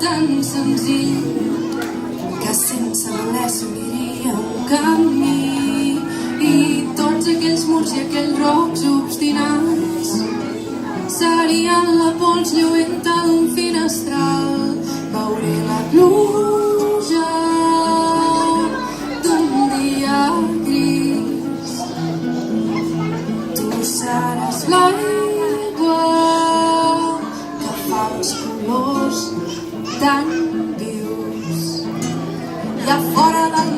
tan senzill que sense voler s'obriria un camí i tots aquells murs i aquells rocs obstinats serien la pols lluenta d'un finestral. Veuré la pluja d'un dia gris, tu seràs l'aigua que fa els colors tan vius. I a fora del